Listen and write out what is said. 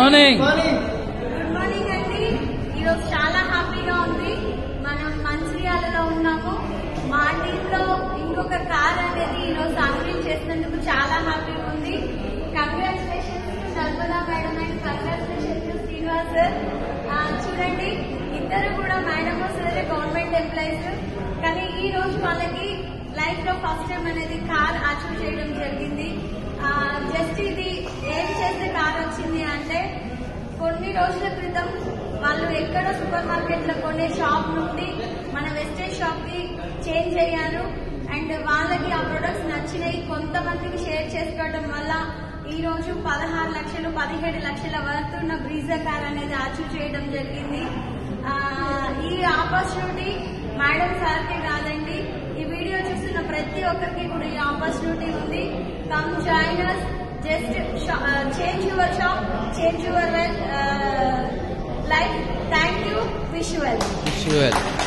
Morning. Good morning అండి. ఈరోజు చాలా హ్యాపీగా ఉంది. మనం మంచిర్యాలలో ఉన్నాము. మా టీంలో ఇంకొక కార్ అనేది ఈరోజు అన్వీల్ చేసినందుకు చాలా హ్యాపీగా ఉంది. Congratulations to Narmada madam and congratulations to Srinivas sir. చూడండి, ఇద్దరు కూడా మేడం సార్ గవర్నమెంట్ ఎంప్లాయీస్, కానీ ఈ రోజు వాళ్ళకి లైఫ్ లో ఫస్ట్ టైం అనేది కార్ అచీవ్ చేయడం జరిగింది. జస్ట్ ఇది ఏం చేస్తే కార్ వచ్చింది అంటే, కొన్ని రోజుల క్రితం వాళ్ళు ఎక్కడో సూపర్ మార్కెట్ లో కొనే షాప్ నుండి మన వెస్టేజ్ షాప్ కి చేంజ్ అయ్యారు. అండ్ వాళ్ళకి ఆ ప్రొడక్ట్స్ నచ్చినాయి, కొంతమందికి షేర్ చేసుకోవడం వల్ల ఈ రోజు 16 లక్షలు 17 లక్షల వరకు ఉన్న బ్రీజా కార్ అనేది అచీవ్ చేయడం జరిగింది. ఈ ఆపర్చునిటీ మేడం సార్ కి కాదండి, ఈ వీడియో చూస్తున్న ప్రతి ఒక్కరికి కూడా ఈ ఆపర్చునిటీ ఉంది. Come join us, just change your shop, change your life. Thank you. Wish you well.